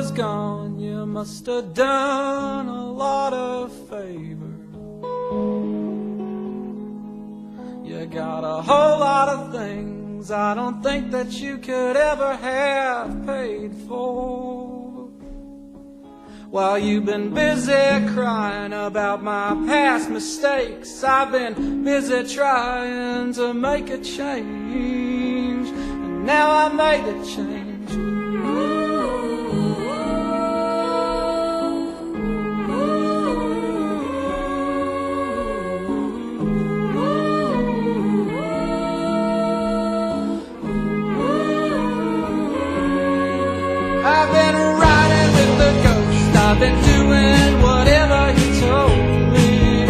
was gone, you must have done a lot of favors. You got a whole lot of things I don't think that you could ever have paid for. While you've been busy crying about my past mistakes, I've been busy trying to make a change. And now I made a change. I've been riding with the ghost, I've been doing whatever you told me.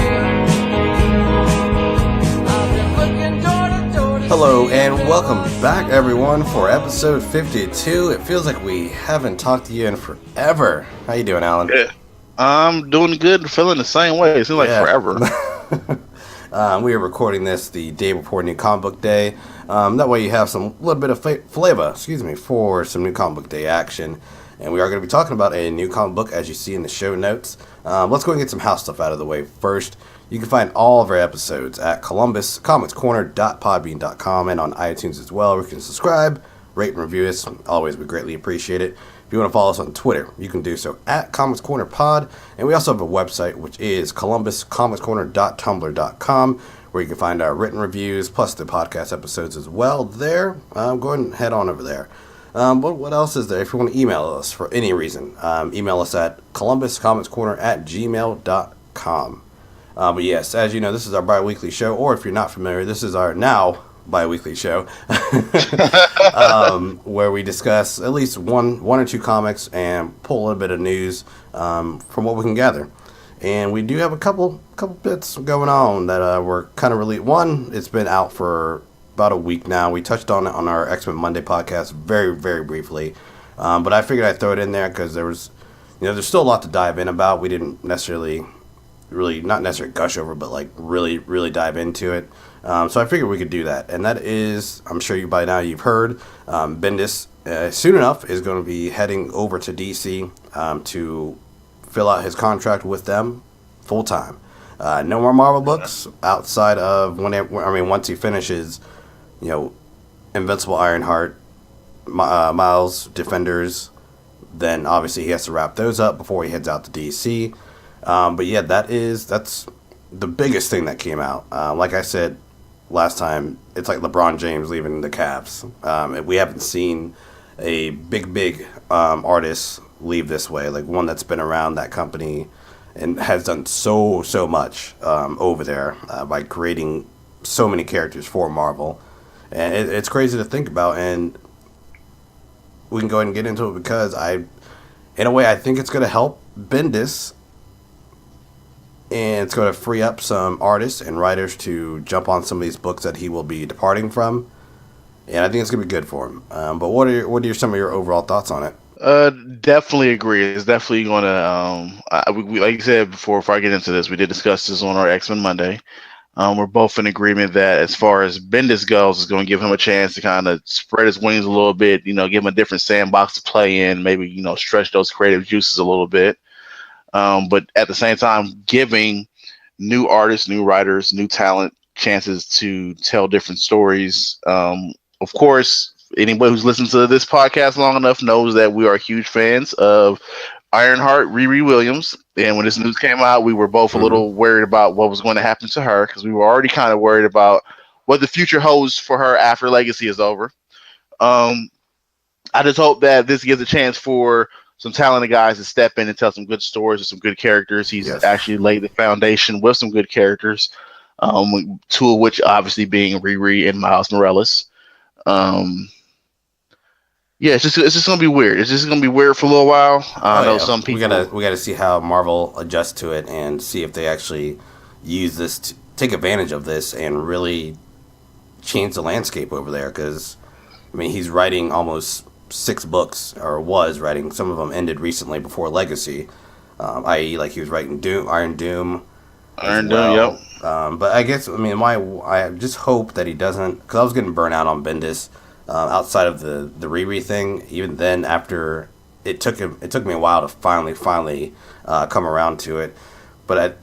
I've been looking door to door to Hello and welcome back everyone for episode 52. It feels like we haven't talked to you in forever. How you doing, Alan? Yeah, I'm doing good, feeling the same way. It seems like forever. We are recording this the day before New Comic Book Day. That way you have some little bit of flavor, for some New Comic Book Day action. And we are going to be talking about a new comic book, as you see in the show notes. Let's go and get some house stuff out of the way first. You can find all of our episodes at columbuscomicscorner.podbean.com and on iTunes as well. We can subscribe, rate, and review us. Always, we greatly appreciate it. If you want to follow us on Twitter, you can do so at Comics Corner Pod. And we also have a website, which is columbuscomicscorner.tumblr.com, where you can find our written reviews, plus the podcast episodes as well there. Go ahead and head on over there. But what else is there? If you want to email us for any reason, email us at columbuscomicscorner@gmail.com. But yes, as you know, this is our bi-weekly show, or if you're not familiar, this is our now bi-weekly show, where we discuss at least one or two comics and pull a little bit of news from what we can gather. And we do have a couple bits going on that we're kind of really. One, it's been out for about a week now. We touched on it on our X-Men Monday podcast very, very briefly. But I figured I'd throw it in there because there's still a lot to dive in about. We didn't necessarily, not necessarily gush over, but like really, really dive into it. So I figured we could do that. And that is, I'm sure you by now you've heard, Bendis soon enough is going to be heading over to DC to fill out his contract with them full time. No more Marvel books outside of once he finishes, Invincible Ironheart, Miles, Defenders, then obviously he has to wrap those up before he heads out to DC. But yeah, that's the biggest thing that came out. Like I said last time, it's like LeBron James leaving the Cavs. We haven't seen a big artist leave this way, like one that's been around that company and has done so much over there by creating so many characters for Marvel. And it's crazy to think about, and we can go ahead and get into it because in a way, I think it's going to help Bendis, and it's going to free up some artists and writers to jump on some of these books that he will be departing from, and I think it's going to be good for him. But what are some of your overall thoughts on it? Definitely agree. It's definitely going to, we, like you said before I get into this, we did discuss this on our X-Men Monday. We're both in agreement that as far as Bendis goes, it's going to give him a chance to kind of spread his wings a little bit, give him a different sandbox to play in, maybe, stretch those creative juices a little bit. But at the same time, giving new artists, new writers, new talent chances to tell different stories. Of course, anybody who's listened to this podcast long enough knows that we are huge fans of Ironheart, Riri Williams. And when this news came out, we were both a little worried about what was going to happen to her because we were already kind of worried about what the future holds for her after Legacy is over. I just hope that this gives a chance for some talented guys to step in and tell some good stories with some good characters. He's actually laid the foundation with some good characters, two of which obviously being Riri and Miles Morales. Yeah, it's just gonna be weird. It's just gonna be weird for a little while. I know some people. We gotta see how Marvel adjusts to it and see if they actually use this to take advantage of this and really change the landscape over there. Because he's writing almost 6 books, or was writing. Some of them ended recently before Legacy, i.e., like he was writing Iron Doom. Yep. But I guess I just hope that he doesn't, because I was getting burnt out on Bendis. Outside of the Riri thing, even then after it took me a while to finally come around to it. But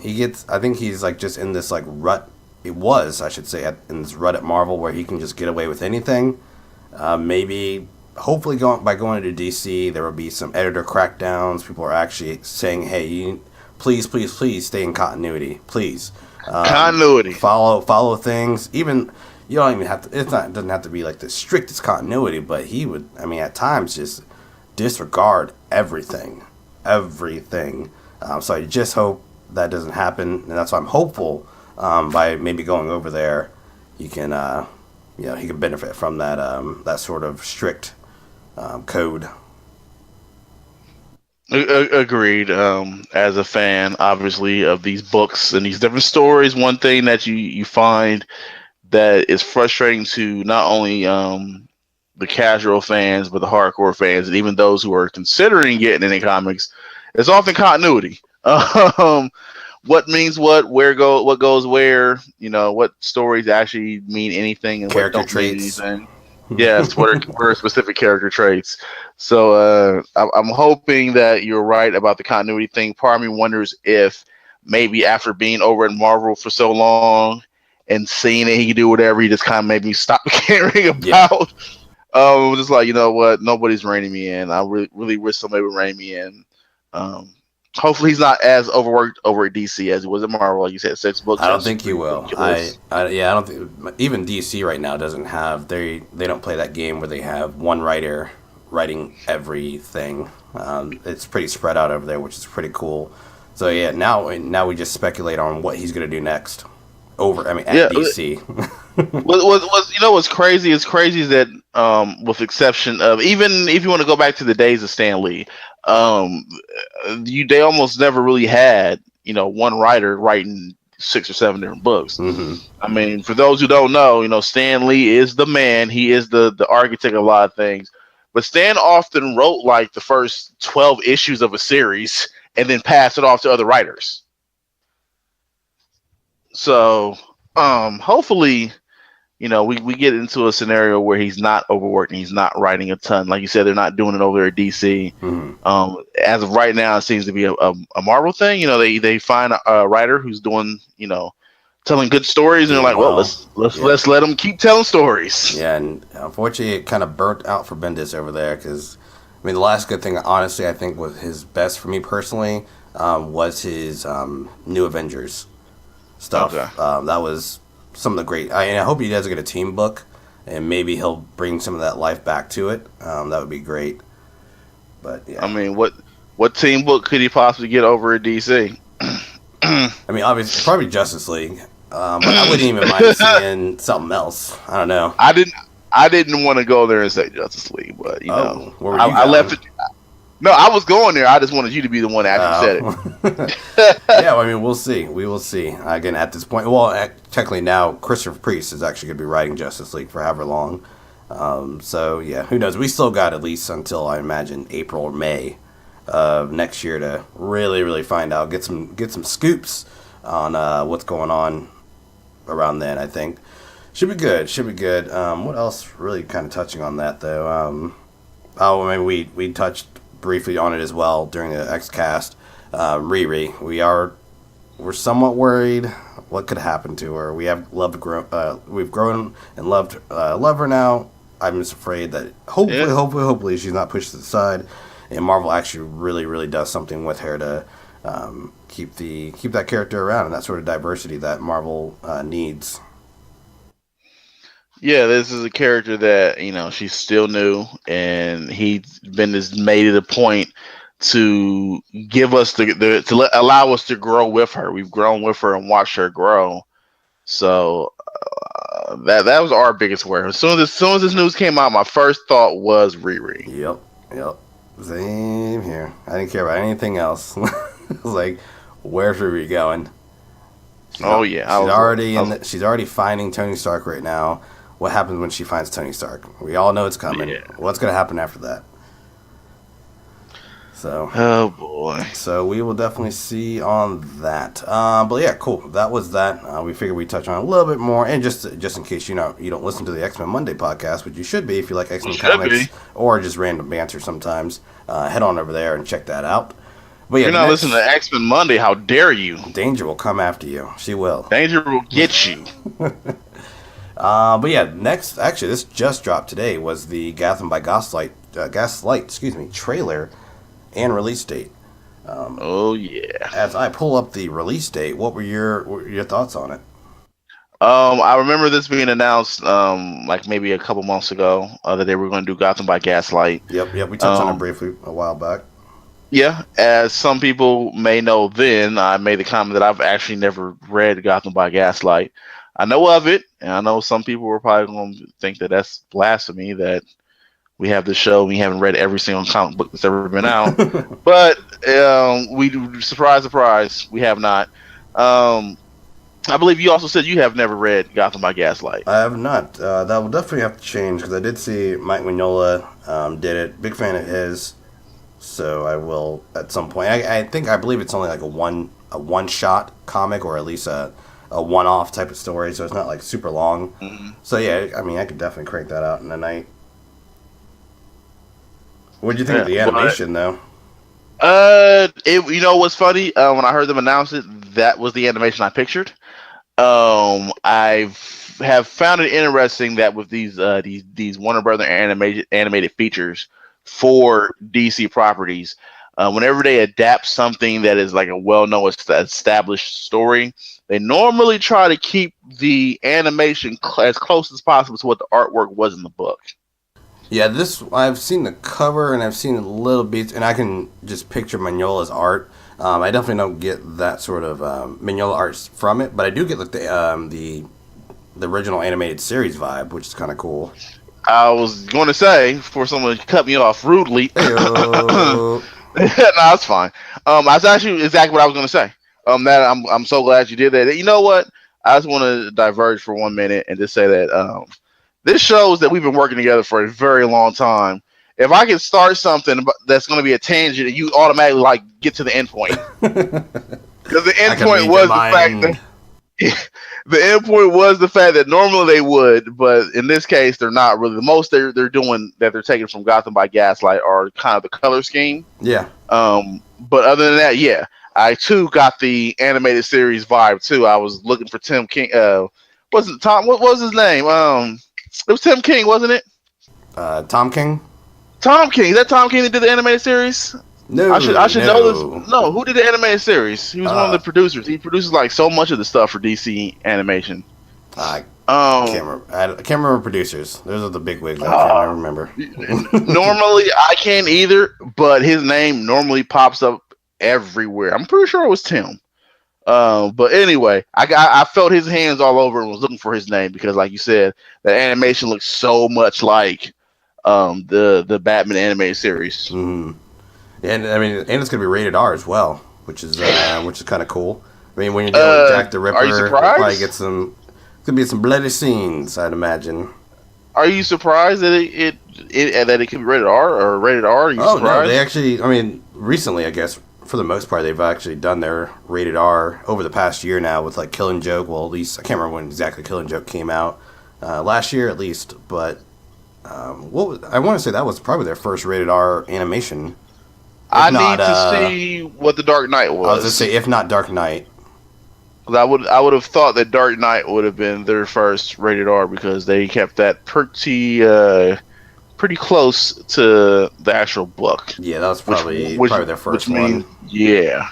I think he's like just in this like rut. It was, I should say, in this rut at Marvel where he can just get away with anything. Maybe, hopefully, by going to DC, there will be some editor crackdowns. People are actually saying, "Hey, please stay in continuity, please." Continuity. Follow things. Even you don't even have to. It doesn't have to be like the strictest continuity, but he would. I mean, at times just disregard everything. So I just hope that doesn't happen, and that's why I'm hopeful. By maybe going over there, he can benefit from that sort of strict code. Agreed. As a fan, obviously, of these books and these different stories, one thing that you find that is frustrating to not only the casual fans, but the hardcore fans, and even those who are considering getting into comics, is often continuity. What means what, what goes where, what stories actually mean anything and character what don't traits. mean anything. Yes, what are specific character traits. So I'm hoping that you're right about the continuity thing. Part of me wonders if maybe after being over at Marvel for so long and seeing that he can do whatever, he just kind of made me stop caring about. Just like, you know what, nobody's reining me in. I really wish somebody would rein me in. Hopefully he's not as overworked over at DC as he was at Marvel. Like you said, 6 books. I don't think he will. I don't think even DC right now doesn't have they don't play that game where they have one writer writing everything. It's pretty spread out over there, which is pretty cool. So yeah, now we just speculate on what he's gonna do next. At DC. What's crazy? It's crazy is that with exception of even if you want to go back to the days of Stan Lee. They almost never really had, one writer writing 6 or 7 different books. Mm-hmm. I mean, for those who don't know, Stan Lee is the man. He is the architect of a lot of things. But Stan often wrote like the first 12 issues of a series and then passed it off to other writers. So, hopefully, we get into a scenario where he's not overworked and he's not writing a ton. Like you said, they're not doing it over there at DC. Mm-hmm. As of right now, it seems to be a Marvel thing. They find a writer who's doing, telling good stories, and they're like, well, let's let them keep telling stories. Yeah, and unfortunately, it kind of burnt out for Bendis over there because, the last good thing, honestly, I think was his best for me personally was his New Avengers stuff. Okay. That was some of the great. I hope he does get a team book, and maybe he'll bring some of that life back to it. That would be great. But yeah, what team book could he possibly get over at DC? Obviously, probably Justice League. But I wouldn't even mind seeing something else. I don't know. I didn't want to go there and say Justice League, but where were you I left it. No, I was going there. I just wanted you to be the one that actually said it. Yeah, we'll see. We will see. Again, at this point, technically now, Christopher Priest is actually going to be writing Justice League for however long. So, yeah, who knows? We still got at least until, I imagine, April or May of next year to really, really find out. Get some scoops on what's going on around then, I think. Should be good. What else really kind of touching on that, though? We touched briefly on it as well during the X-Cast. Riri, we're somewhat worried what could happen to her. We've grown and loved her now. I'm just afraid that hopefully she's not pushed to the side, and Marvel actually really, really does something with her to keep that character around and that sort of diversity that Marvel needs. Yeah, this is a character that, she's still new, and he's made it a point to give us allow us to grow with her. We've grown with her and watched her grow. So that was our biggest worry. As soon as this news came out, my first thought was Riri. Yep. Same here. I didn't care about anything else. I was like, where's Riri going? She's already finding Tony Stark right now. What happens when she finds Tony Stark? We all know it's coming. Yeah. What's going to happen after that? So, Oh boy. so we will definitely see on that. But yeah, cool. That was that. We figured we'd touch on a little bit more, and just in case you don't listen to the X-Men Monday podcast, which you should be if you like X-Men comics or just random banter sometimes. Head on over there and check that out. But yeah, If you're not listening to X-Men Monday, how dare you? Danger will come after you. She will. Danger will get you. But yeah, next, actually, this just dropped today, was the Gotham by Gaslight, trailer and release date. Oh yeah. As I pull up the release date, what were your thoughts on it? I remember this being announced, like maybe a couple months ago, that they were going to do Gotham by Gaslight. Yep, we touched on it briefly a while back. Yeah, as some people may know, then I made the comment that I've actually never read Gotham by Gaslight. I know of it, and I know some people were probably going to think that that's blasphemy, that we have this show and we haven't read every single comic book that's ever been out. But we, surprise, we have not. I believe you also said you have never read Gotham by Gaslight. I have not. That will definitely have to change, because I did see Mike Mignola did it. Big fan of his, so I will at some point. I believe it's only like a one shot comic, or at least a one-off type of story, so it's not like super long. Mm-hmm. So yeah, I mean, I could definitely crank that out in a night. What did you think of the animation, though? You know what's funny? When I heard them announce it, that was the animation I pictured. I have found it interesting that with these Warner Brother animated features for DC properties, whenever they adapt something that is like a well-known established story, they normally try to keep the animation as close as possible to what the artwork was in the book. Yeah, I've seen the cover and I've seen a little bit, and I can just picture Mignola's art. I definitely don't get that sort of Mignola art from it, but I do get like the original animated series vibe, which is kind of cool. I was going to say, before someone cut me off rudely, no, it's fine. That's actually exactly what I was going to say. That I'm so glad you did that. You know what? I just want to diverge for 1 minute and just say that this shows that we've been working together for a very long time. If I can start something that's going to be a tangent, you automatically like get to the end point. Because the end point was the fact that the end point was the fact that normally they would, but in this case they're not really. The most they're doing that they're taking from Gotham by Gaslight are kind of the color scheme. Yeah. But other than that, yeah, I too got the animated series vibe too. I was looking for Tim King. Wasn't Tom? What was his name? It was Tim King, wasn't it? Tom King. Tom King. Is that Tom King that did the animated series? No, I should know this. No, who did the animated series? He was one of the producers. He produces like so much of the stuff for DC animation. I can't remember producers. Those are the big wigs. I can't remember. Normally, I can't either, but his name normally pops up everywhere. I'm pretty sure it was Tim. But anyway, I felt his hands all over and was looking for his name because, like you said, the animation looks so much like the Batman animated series. Mm-hmm. And I mean, and it's gonna be rated R as well, which is kind of cool. I mean, when you're dealing with Jack the Ripper, are you surprised? Probably get some. Could be some bloody scenes, I'd imagine. Are you surprised that it could be rated R or rated R? Are you surprised? No, they actually. I mean, recently, I guess for the most part, they've actually done their rated R over the past year now with like Killing Joke. Well, at least I can't remember when exactly Killing Joke came out. Last year, at least, but I want to say that was probably their first rated R animation. I need to see what the Dark Knight was. I was going to say, if not Dark Knight. I would have thought that Dark Knight would have been their first rated R because they kept that pretty close to the actual book. Yeah, that was probably their first one. Yeah.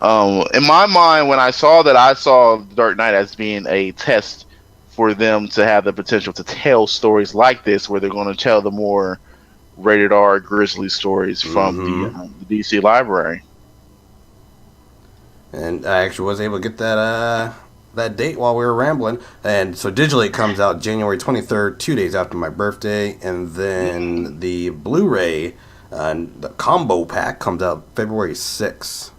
In my mind, when I saw Dark Knight as being a test for them to have the potential to tell stories like this, where they're going to tell the more rated R grisly stories from the DC library. And I actually was able to get that date while we were rambling. And so digitally it comes out January 23rd, 2 days after my birthday. And then the Blu-ray, the combo pack, comes out February 6th.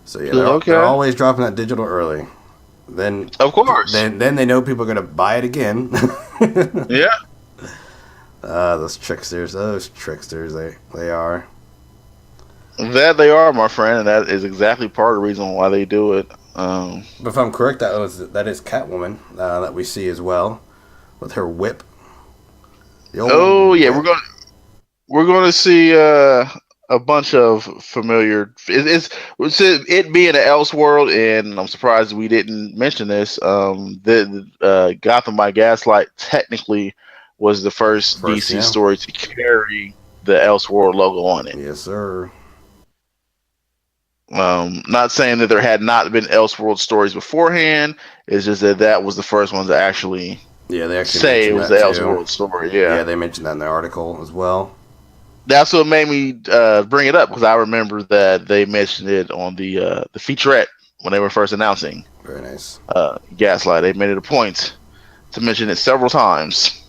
So yeah, they're always dropping that digital early. Then, of course. Then they know people are going to buy it again. Yeah. Those tricksters, they are. That they are, my friend, and that is exactly part of the reason why they do it. But if I'm correct, that is Catwoman that we see as well with her whip. The Oh old yeah, whip. we're gonna see a bunch of familiar. It's it being an Elseworld, and I'm surprised we didn't mention this. The Gotham by Gaslight technically was the first First, DC yeah. story to carry the Elseworld logo on it. Yes, sir. Not saying that there had not been Elseworld stories beforehand. It's just that that was the first one to actually Yeah, they actually say it mentioned was the that too. Elseworld story. Yeah, Yeah, they mentioned that in the article as well. that's what made me bring it up because I remember that they mentioned it on the featurette when they were first announcing Very nice. Gaslight. They made it a point to mention it several times.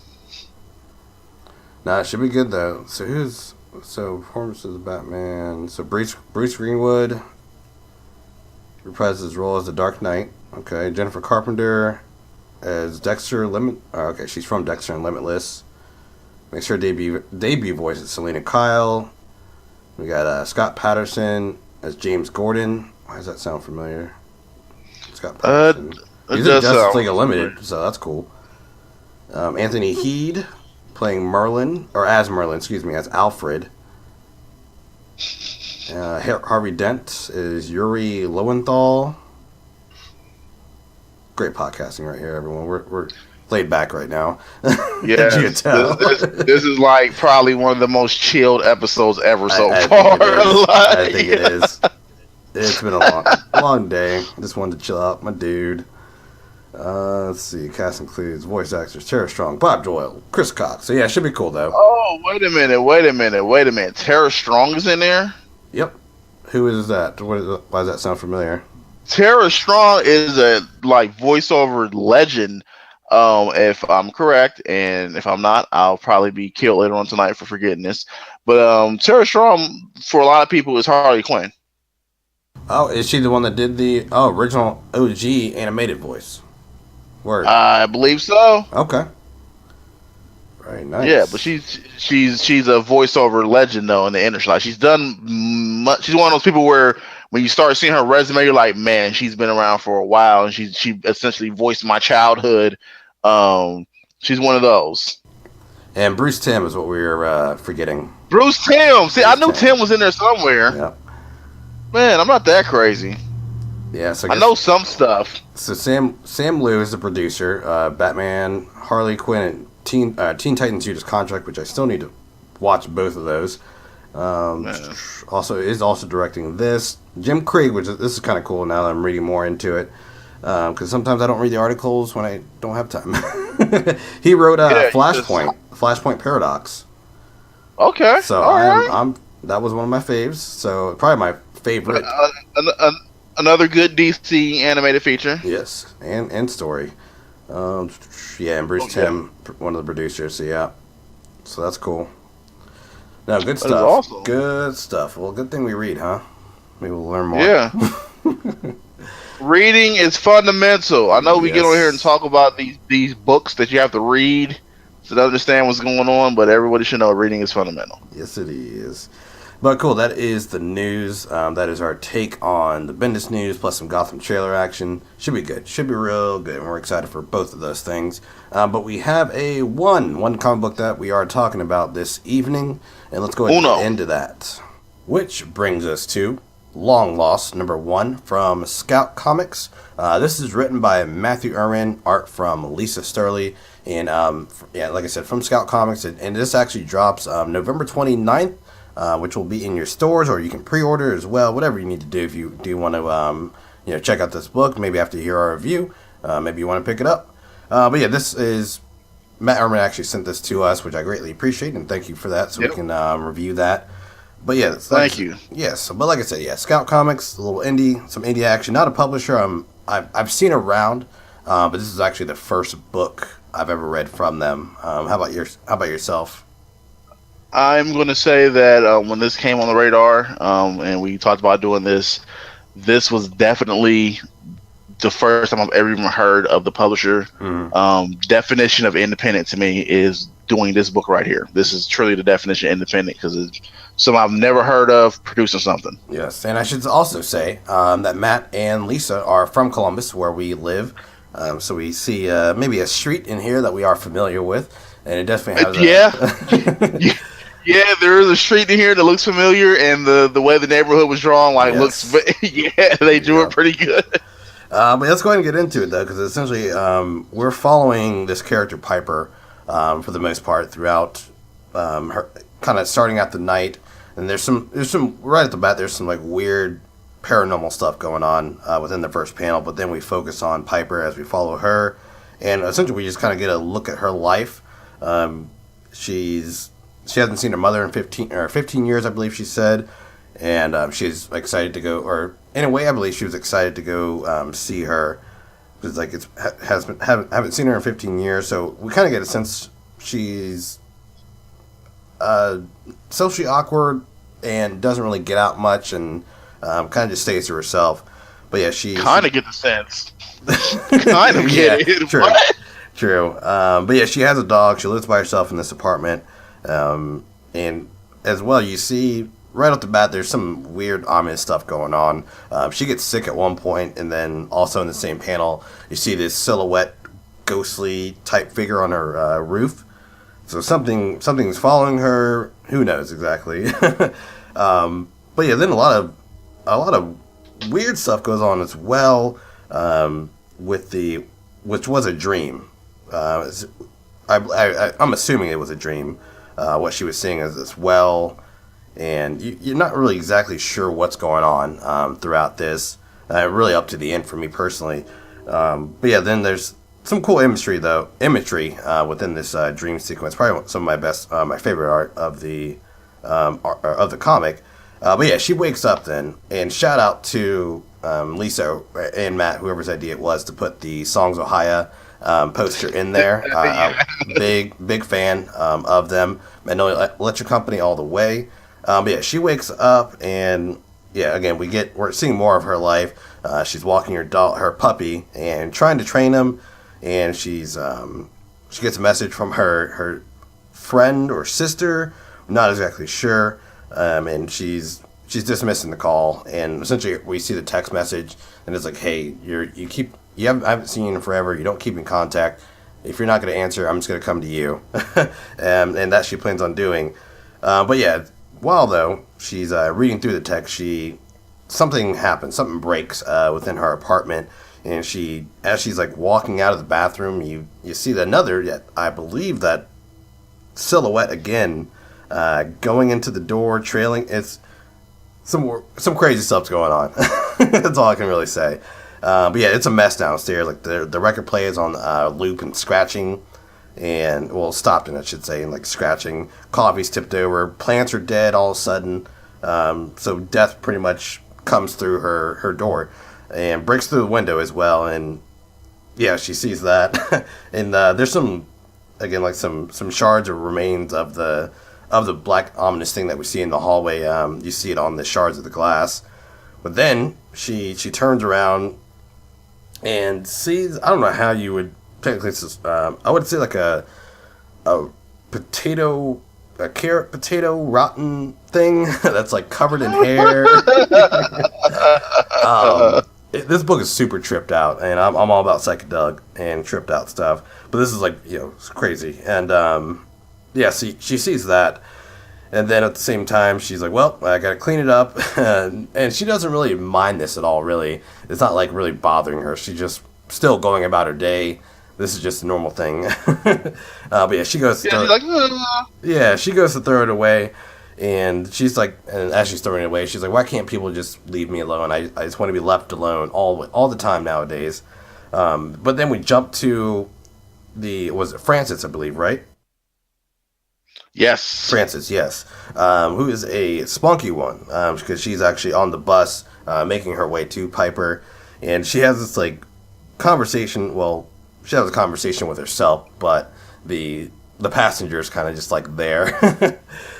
Nah, it should be good though. So performances of Batman. So Bruce Greenwood reprises his role as the Dark Knight. Okay, Jennifer Carpenter as Dexter Limit. Okay, she's from Dexter and Limitless. Makes her debut voice is Selena Kyle. We got Scott Patterson as James Gordon. Why does that sound familiar? Scott Patterson. He's in Justice League Unlimited, so that's cool. Anthony Heed playing Merlin, or as Merlin, excuse me, as Alfred. Harvey Dent is Yuri Lowenthal. Great podcasting right here, everyone. We're laid back right now. Yeah, this is like probably one of the most chilled episodes ever so far. I think it is. It's been a long day. I just wanted to chill out, my dude. Let's see. Cast includes voice actors Tara Strong, Bob Doyle, Chris Cox. So yeah, it should be cool though. Oh, wait a minute. Tara Strong is in there? Yep. Who is that? Why does that sound familiar? Tara Strong is a voiceover legend. If I'm correct, and if I'm not, I'll probably be killed later on tonight for forgetting this. But Tara Strong, for a lot of people, is Harley Quinn. Oh, is she the one that did the original OG animated voice? Word. I believe so. Okay. Very nice. Yeah, but she's a voiceover legend though in the industry. Like she's done much. She's one of those people where when you start seeing her resume, you're like, man, she's been around for a while, and she essentially voiced my childhood. She's one of those. And Bruce Timm is what we were forgetting. Bruce Timm. See, I knew Tim was in there somewhere. Yep. Man, I'm not that crazy. Yeah, so I know some stuff. So Sam Liu is the producer. Batman, Harley Quinn, and Teen Titans Judas Contract, which I still need to watch both of those. Also directing this. Jim Krieg, this is kind of cool now that I'm reading more into it. Because sometimes I don't read the articles when I don't have time. He wrote Flashpoint Paradox. Okay. So that was one of my faves. So probably my favorite. Another good DC animated feature. Yes, and story. And Bruce Timm, one of the producers. So yeah, so that's cool. No, good stuff. Awesome. Good stuff. Well, good thing we read, huh? Maybe we'll learn more. Yeah. Reading is fundamental. I know we get on here and talk about these books that you have to read to understand what's going on, but everybody should know reading is fundamental. Yes, it is. But cool, that is the news. That is our take on the Bendis news plus some Gotham trailer action. Should be good. Should be real good. And we're excited for both of those things. But we have one comic book that we are talking about this evening. And let's go ahead and get into that. Which brings us to Long Lost #1 from Scout Comics. This is written by Matthew Irwin, art from Lisa Sturley. And like I said, from Scout Comics. And this actually drops November 29th. Which will be in your stores, or you can pre-order as well. Whatever you need to do if you do want to, check out this book. Maybe after you hear our review, maybe you want to pick it up. But yeah, this is Matt Irwin actually sent this to us, which I greatly appreciate, and thank you for that. So we can review that. But yeah, thank you. Yes, but like I said, yeah, Scout Comics, a little some indie action. Not a publisher. I've seen around, but this is actually the first book I've ever read from them. How about yourself? I'm going to say that when this came on the radar and we talked about doing this was definitely the first time I've ever even heard of the publisher. Definition of independent to me is doing this book right here. This is truly the definition of independent because it's something I've never heard of producing something. Yes, and I should also say that Matt and Lisa are from Columbus, where we live. So we see maybe a street in here that we are familiar with, and it definitely has Yeah, there is a street in here that looks familiar, and the way the neighborhood was drawn, looks. Yeah, they drew it pretty good. But let's go ahead and get into it, though, because essentially we're following this character Piper for the most part throughout her kind of starting out the night, and there's some right at the bat. There's some weird paranormal stuff going on within the first panel, but then we focus on Piper as we follow her, and essentially we just kind of get a look at her life. She hasn't seen her mother in 15 years, I believe she said, and she's excited to go, or in a way, I believe she was excited to go see her, because haven't seen her in 15 years, so we kind of get a sense she's socially awkward and doesn't really get out much, and kind of just stays to herself. But yeah, she get the sense. Kind of get it. True. What? True. But yeah, she has a dog. She lives by herself in this apartment. And as well, you see right off the bat, there's some weird, ominous stuff going on. She gets sick at one point, and then also in the same panel, you see this silhouette, ghostly type figure on her roof. So something's following her. Who knows exactly? But yeah, then a lot of weird stuff goes on as well. Which was a dream. I'm assuming it was a dream. What she was seeing as well, and you're not really exactly sure what's going on throughout this. Really up to the end for me personally. But yeah, then there's some cool imagery within this dream sequence. Probably some of my favorite art of the comic. But yeah, she wakes up then, and shout out to Lisa and Matt, whoever's idea it was, to put the Songs of Haya poster in there. Big fan of them. Magnolia Electric Company all the way. But yeah, she wakes up, and yeah, again we're seeing more of her life. She's walking her puppy and trying to train him, and she gets a message from her friend or sister. I'm not exactly sure. And she's dismissing the call, and essentially we see the text message, and it's like, hey, I haven't seen you in forever. You don't keep in contact. If you're not going to answer, I'm just going to come to you. and that she plans on doing. But yeah, while though she's reading through the text, something happens. Something breaks within her apartment, and as she's walking out of the bathroom, you see I believe that silhouette again, going into the door, trailing. It's some crazy stuff's going on. That's all I can really say. But yeah, it's a mess downstairs. The record player is on loop and scratching, and stopped in, I should say, and scratching. Coffee's tipped over. Plants are dead all of a sudden. So death pretty much comes through her door and breaks through the window as well. And yeah, she sees that. And there's some shards or remains of the black ominous thing that we see in the hallway. You see it on the shards of the glass. But then she turns around and sees, I don't know how you would technically, I would say a carrot potato rotten thing that's covered in hair. This book is super tripped out, and I'm all about psychedelic and tripped out stuff. But this is it's crazy. And yeah, she sees that. And then at the same time, she's like, well, I gotta clean it up. And she doesn't really mind this at all, really. It's not really bothering her. She's just still going about her day. This is just a normal thing. But yeah, she goes to she goes to throw it away. And she's and as she's throwing it away, she's like, why can't people just leave me alone? I just want to be left alone all the time nowadays. But then we jump to was it Francis, I believe, right? Yes. Francis, yes. Who is a spunky one, because she's actually on the bus making her way to Piper, and she has this conversation. Well, she has a conversation with herself, but the passenger is kind of just there.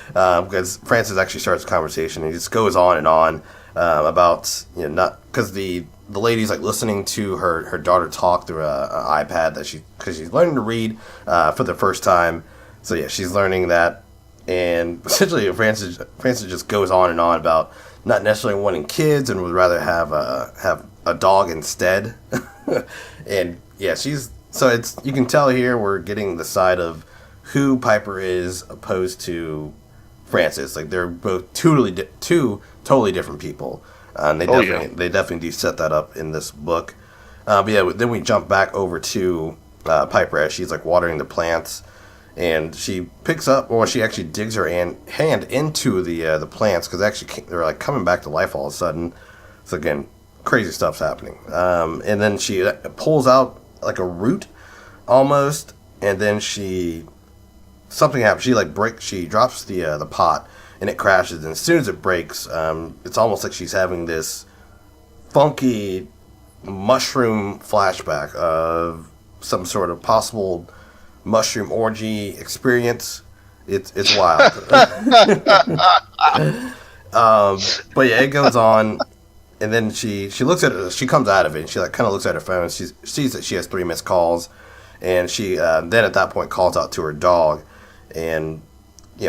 Because Francis actually starts a conversation, and he just goes on and on about, not because the lady's listening to her daughter talk through an iPad because she's learning to read for the first time. So yeah, she's learning that, and essentially Francis just goes on and on about not necessarily wanting kids and would rather have a dog instead. And yeah, it's you can tell here we're getting the side of who Piper is opposed to Francis. Like they're both two totally different people. And they definitely do set that up in this book. But yeah, then we jump back over to Piper as she's like watering the plants, and she she actually digs her hand into the plants because actually they're like coming back to life all of a sudden. So again, crazy stuff's happening. And then she pulls out like a root almost, and then something happens. She drops the pot, and it crashes. And as soon as it breaks, it's almost like she's having this funky mushroom flashback of some sort of possible mushroom orgy experience. It's wild. But yeah, it goes on, and then she looks at it. She comes out of it, and she like kind of looks at her phone. And she sees that she has 3 missed calls, and she then at that point calls out to her dog, and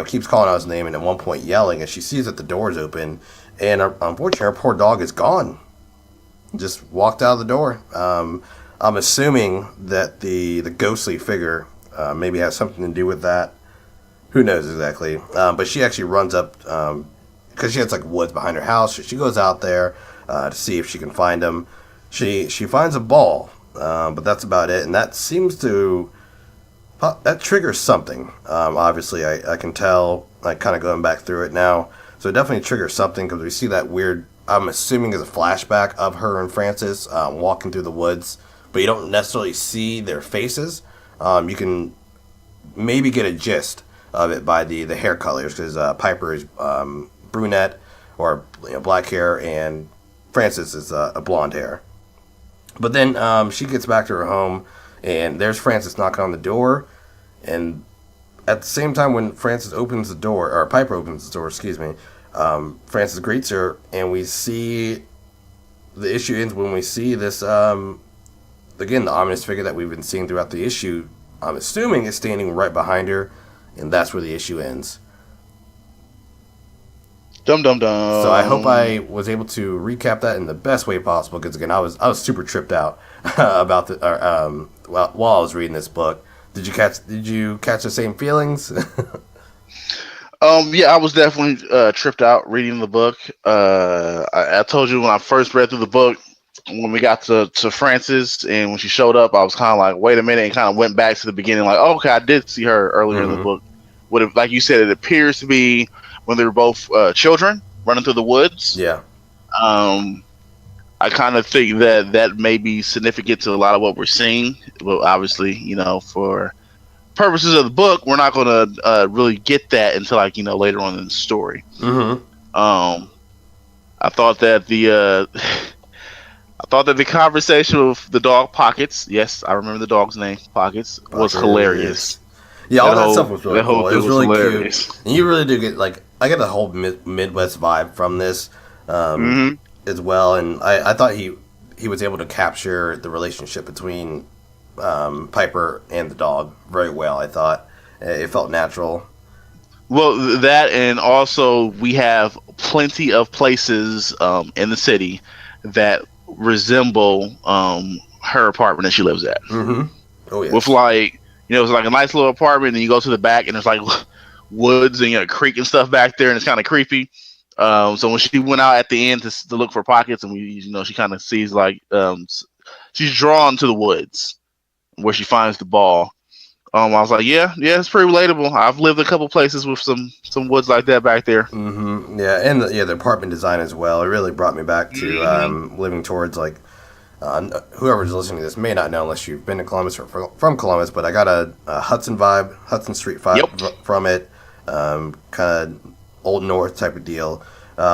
keeps calling out his name, and at one point yelling. And she sees that the door's open, and unfortunately, her poor dog is gone. Just walked out of the door. I'm assuming that the ghostly figure maybe has something to do with that. Who knows exactly? But she actually runs up because she has like woods behind her house. She goes out there to see if she can find him. She finds a ball, but that's about it. And that seems to that triggers something. Obviously, I can tell. Like kind of going back through it now, so it definitely triggers something because we see that weird. I'm assuming is a flashback of her and Francis walking through the woods, but you don't necessarily see their faces. You can maybe get a gist of it by the hair colors because Piper is brunette or black hair, and Francis is a blonde hair. But then she gets back to her home, and there's Francis knocking on the door, and at the same time when Francis opens the door, or Piper opens the door, excuse me, Francis greets her, and we see the issue ends when we see this, again, the ominous figure that we've been seeing throughout the issue, I'm assuming is standing right behind her, and that's where the issue ends. Dum dum dum. So I hope I was able to recap that in the best way possible, because again, I was super tripped out about while I was reading this book. Did you catch the same feelings? Yeah, I was definitely tripped out reading the book. I told you when I first read through the book, when we got to Frances and when she showed up, I was kind of like, wait a minute, and kind of went back to the beginning, like, oh, okay, I did see her earlier in the book. Like you said, it appears to be when they were both children running through the woods. Yeah. I kind of think that may be significant to a lot of what we're seeing. Well, obviously, for purposes of the book, we're not going to really get that until later on in the story. Mm-hmm. I thought that the conversation with the dog Pockets, yes, I remember the dog's name, Pockets, was hilarious. Yeah, all that stuff was really cool. It was really hilarious. Cute. And you really do get I get the whole Midwest vibe from this as well, and I thought he was able to capture the relationship between Piper and the dog very well. I thought it felt natural. Well, that, and also we have plenty of places in the city that resemble her apartment that she lives at. Mm-hmm. Oh yeah. With it's like a nice little apartment, and you go to the back, and there's like woods and a creek and stuff back there, and it's kind of creepy. So when she went out at the end to look for Pockets, and she kind of sees she's drawn to the woods where she finds the ball. I was like, yeah, it's pretty relatable. I've lived a couple places with some woods like that back there. Mm-hmm. Yeah, and the apartment design as well. It really brought me back to living towards whoever's listening to this may not know unless you've been to Columbus or from Columbus, but I got a Hudson Street vibe from it. Kind of Old North type of deal,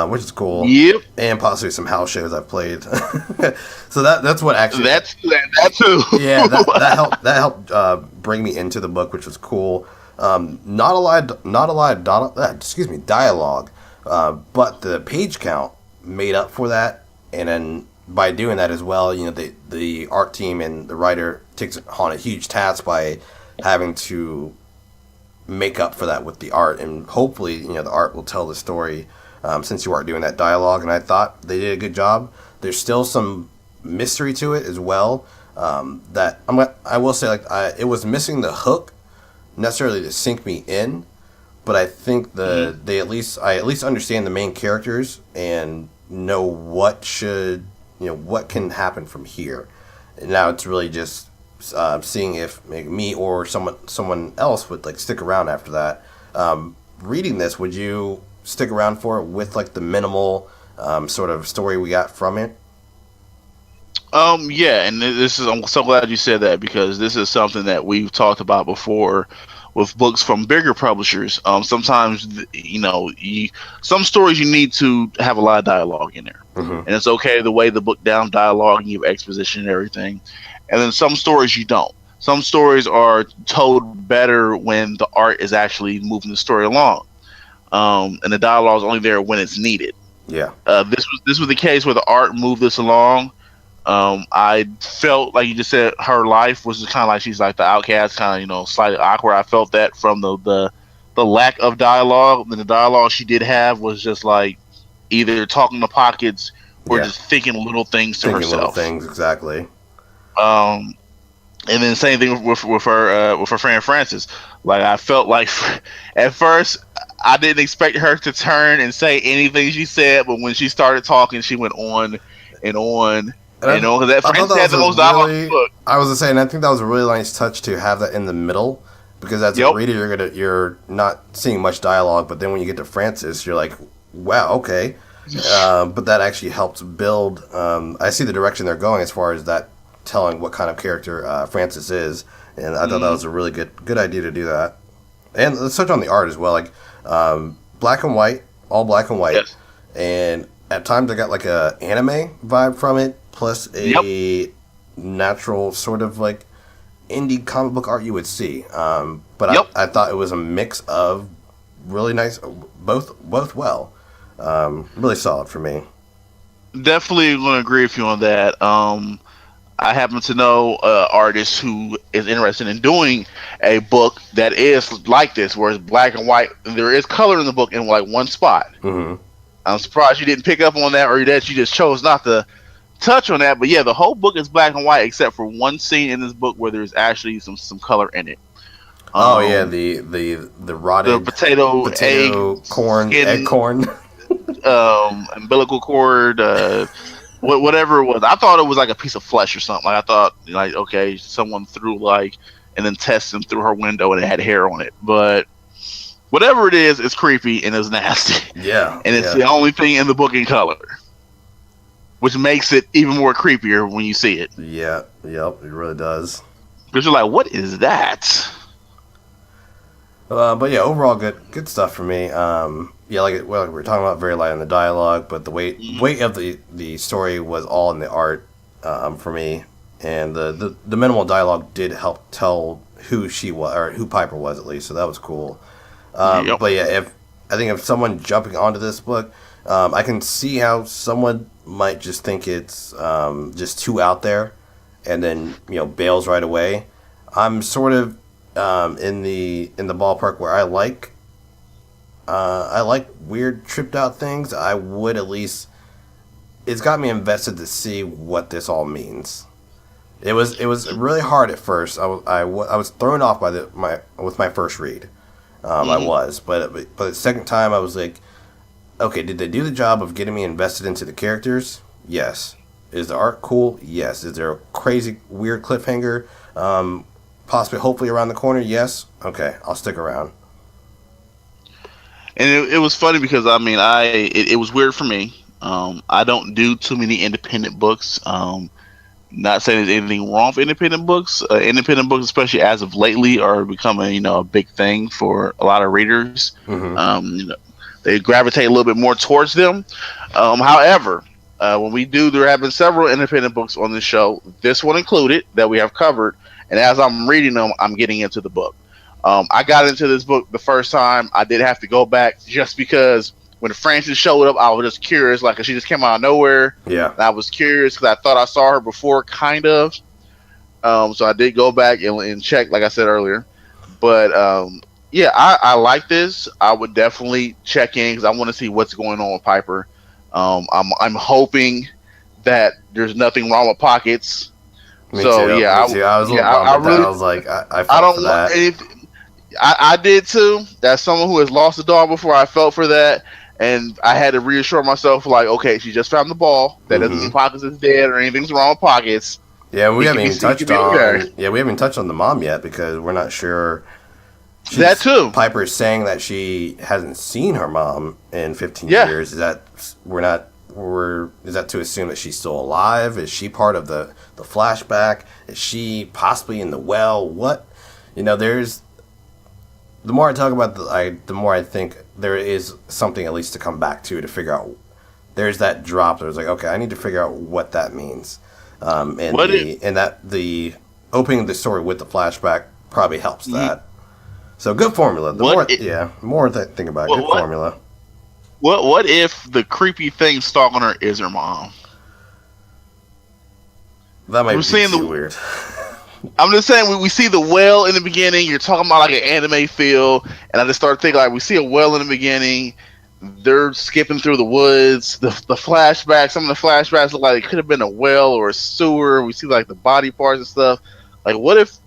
which is cool. Yep. And possibly some house shows I've played. So that's what actually that too. Yeah, that helped bring me into the book, which was cool. Not a lot of dialogue, but the page count made up for that, and then by doing that as well, the art team and the writer takes on a huge task by having to make up for that with the art, and hopefully, the art will tell the story. Since you aren't doing that dialogue, and I thought they did a good job. There's still some mystery to it as well. That I will say, it was missing the hook necessarily to sink me in, but I think I at least understand the main characters and know what can happen from here. And now it's really just seeing if me or someone else would stick around after that. Reading this, would you stick around for it with the minimal sort of story we got from it? Yeah, and I'm so glad you said that, because this is something that we've talked about before with books from bigger publishers. Sometimes some stories you need to have a lot of dialogue in there, and it's okay the way the book down dialogue and you have exposition and everything. And then some stories you don't. Some stories are told better when the art is actually moving the story along. And the dialogue is only there when it's needed. Yeah. This was the case where the art moved this along. I felt like you just said her life was kind of like she's like the outcast, kind of slightly awkward. I felt that from the lack of dialogue. And the dialogue she did have was just either talking to pockets or just thinking little things to herself. Little things, exactly. And then same thing with her friend Frances. I felt like at first I didn't expect her to turn and say anything she said, but when she started talking, she went on and on. Because that Frances had the most dialogue in the book. I was saying, I think that was a really nice touch to have that in the middle, because as a reader, you're not seeing much dialogue, but then when you get to Frances, you're like, wow, okay. But that actually helps build. I see the direction they're going as far as that telling what kind of character Frances is, and I thought that was a really good idea to do that. And let's touch on the art as well, black and white, all black and white, and at times I got a anime vibe from it, plus a natural sort of indie comic book art you would see. But I thought it was a mix of really nice, both well, really solid for me. Definitely going to agree with you on that. I happen to know an artist who is interested in doing a book that is like this, where it's black and white. There is color in the book in one spot. Mm-hmm. I'm surprised you didn't pick up on that, or that you just chose not to touch on that. But yeah, the whole book is black and white except for one scene in this book where there's actually some color in it. The rotted the potato egg, corn, skin, egg corn, umbilical cord. Whatever it was, I thought it was a piece of flesh or something. I thought, okay, someone threw and then tested them through her window and it had hair on it. But whatever it is, it's creepy and it's nasty. Yeah, and it's the only thing in the book in color, which makes it even more creepier when you see it. Yeah, yep, it really does. Because you're like, what is that? But yeah, overall good stuff for me. We were talking about, very light on the dialogue, but the weight of the story was all in the art for me, and the minimal dialogue did help tell who she was, or who Piper was at least, so that was cool. But yeah, if someone jumping onto this book, I can see how someone might just think it's just too out there, and then bails right away. I'm sort of in the ballpark where I like weird tripped out things. I would at least. It's got me invested to see what this all means. It was really hard at first. I was thrown off with my first read. I was, but the second time I was like, okay, did they do the job of getting me invested into the characters? Yes. Is the art cool? Yes. Is there a crazy weird cliffhanger? Possibly, hopefully around the corner? Yes. Okay, I'll stick around. And it was funny because it was weird for me. I don't do too many independent books. Not saying there's anything wrong with independent books. Independent books, especially as of lately, are becoming a big thing for a lot of readers. Mm-hmm. They gravitate a little bit more towards them. However, when there have been several independent books on this show, this one included, that we have covered. And as I'm reading them, I'm getting into the book. I got into this book the first time. I did have to go back just because when Frances showed up, I was just curious, cause she just came out of nowhere. Yeah. And I was curious because I thought I saw her before, kind of. So I did go back and check, like I said earlier. But Yeah, I like this. I would definitely check in because I want to see what's going on with Piper. I'm hoping that there's nothing wrong with Pockets. Me So too. yeah, Me too. I was a yeah, little bummed I at that. really I was like, I I felt for don't want that. if I did too. That's someone who has lost a dog before. I felt for that, and I had to reassure myself like, okay, she just found the ball. That doesn't mean Hmm. Pockets is dead or anything's wrong with Pockets. Yeah, we He haven't could be even he could touched be okay. on. Yeah, we haven't touched on the mom yet because we're not sure. That She's too. Piper's saying that she hasn't seen her mom in 15 Yeah. years. Is that we're not? We're is that to assume that she's still alive? Is she part of the flashback? Is she possibly in the well? What? There's the more I talk about the more I think there is something at least to come back to figure out. There's that drop. There's like, okay, I need to figure out what that means. And What if the opening the story with the flashback probably helps mhm. that. So good formula. The what more, if, yeah, more that think about it, what good what formula. what if the creepy thing stalking her is her mom? That We're might be seeing too the. weird. I'm just saying we see the well in the beginning. You're talking about like an anime feel, and I just started thinking like we see a well in the beginning. They're skipping through the woods. The flashbacks. Some of the flashbacks look like it could have been a well or a sewer. We see like the body parts and stuff. Like what if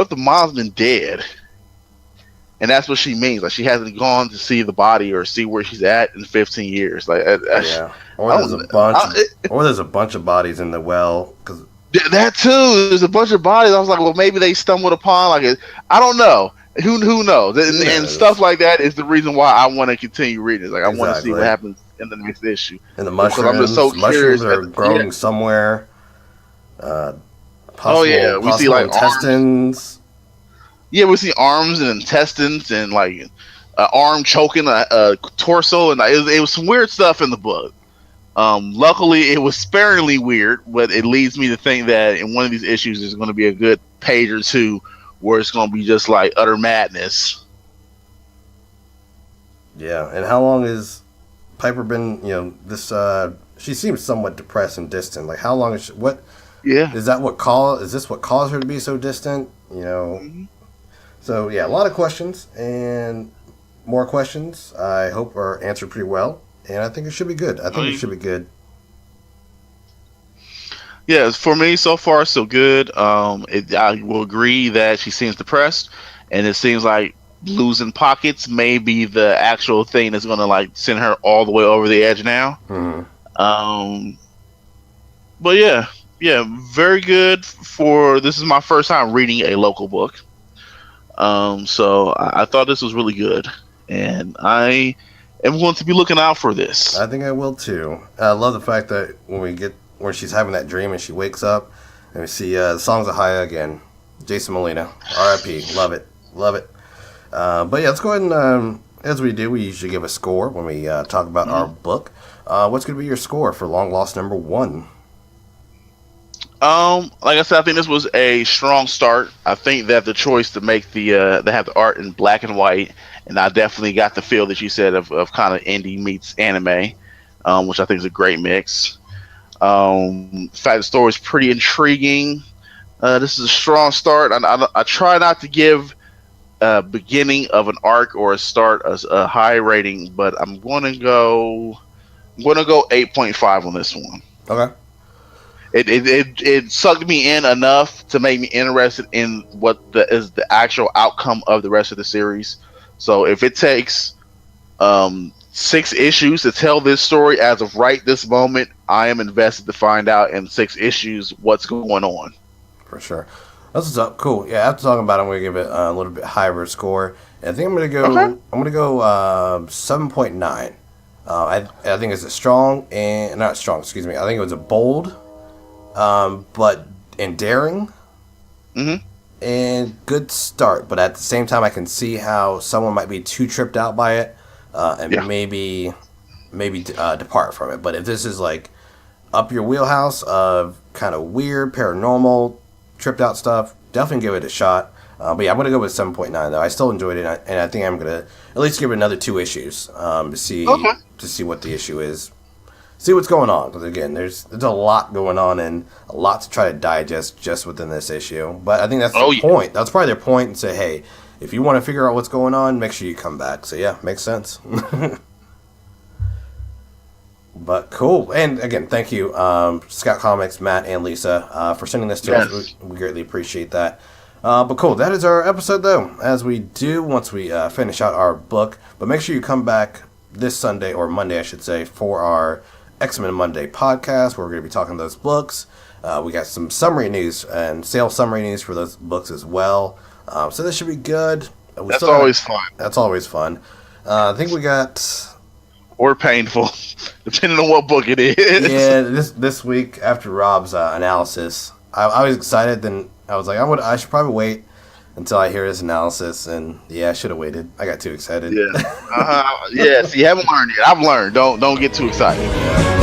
the mom's been dead? And that's what she means. Like she hasn't gone to see the body or see where she's at in 15 years. Like Yeah, or I there's a don't. bunch, or there's a bunch of bodies in the well. Because That too. There's a bunch of bodies. I was like, well, maybe they stumbled upon like it. I don't know. Who knows? who And stuff knows? like that is the reason why I want to continue reading. It's like I want to see what Exactly. happens in the next issue And the because I'm just so mushrooms curious. are Yeah. growing somewhere. Uh, Oh yeah. We see possible like arms. intestines. Yeah, we see arms and intestines and like arm choking a torso, and like, it was some weird stuff in the book. Luckily, it was sparingly weird, but it leads me to think that in one of these issues, there's going to be a good page or two where it's going to be just like utter madness. Yeah, and how long has Piper been? This. She seems somewhat depressed and distant. Like, how long is she? What Yeah. is that? Is this what caused her to be so distant? Mhm. So yeah, a lot of questions and more questions. I hope are answered pretty well, and I think it should be good. I Oh, think it should be good. yeah, for me, so far, so good. I will agree that she seems depressed, and it seems like losing Pockets may be the actual thing that's going to like send her all the way over the edge now. Hmm. Um, but yeah, very good for this is my first time reading a local book. So I thought this was really good, and I am going to be looking out for this. I think I will too. I love the fact that when she's having that dream and she wakes up and we see the songs of Haya again. Jason Molina, R.I.P. Love it, love it. But yeah, let's go ahead and as we do, we usually give a score when we talk about our book. What's going to be your score for Long Lost number 1? Like I said, I think this was a strong start. I think that the choice to make they have the art in black and white, and I definitely got the feel that you said of kind of indie meets anime, which I think is a great mix. The fact the story is pretty intriguing. This is a strong start. I try not to give beginning of an arc or a start as a high rating, but I'm going to go 8.5 on this one. Okay. It sucked me in enough to make me interested in what is the actual outcome of the rest of the series. So if it takes 6 issues to tell this story as of right this moment, I am invested to find out in 6 issues what's going on. For sure. That's what's up. Cool. Yeah, after talking about it, I'm going to give it a little bit higher of a score. And I think I'm going to go. Okay. I'm going to go 7.9. I think it's a strong and not strong. Excuse me. I think it was a bold, but and daring, and good start. But at the same time, I can see how someone might be too tripped out by it, and maybe depart from it. But if this is like up your wheelhouse of kind of weird, paranormal, tripped out stuff, definitely give it a shot. But yeah, I'm gonna go with 7.9 though. I still enjoyed it, and I think I'm gonna at least give it another 2 issues to see what the issue is, see what's going on. Because again, there's a lot going on and a lot to try to digest just within this issue. But I think that's the point. That's probably their point, and say, hey, if you want to figure out what's going on, make sure you come back. So yeah, makes sense. But cool. And again, thank you, Scout Comics, Matt and Lisa, for sending this to us. We greatly appreciate that. But cool, that is our episode, though, as we do once we finish out our book. But make sure you come back this Sunday, or Monday, I should say, for our X-Men Monday podcast, where we're going to be talking those books. We got some summary news and sales summary news for those books as well. So this should be good. That's always fun. That's always fun. I think we got... Or painful, depending on what book it is. Yeah, this week, after Rob's analysis, I was excited, then I was like, I should probably wait until I hear his analysis, and yeah, I should have waited. I got too excited. Yeah. Yes, you haven't learned yet. I've learned. Don't get too excited. Yeah.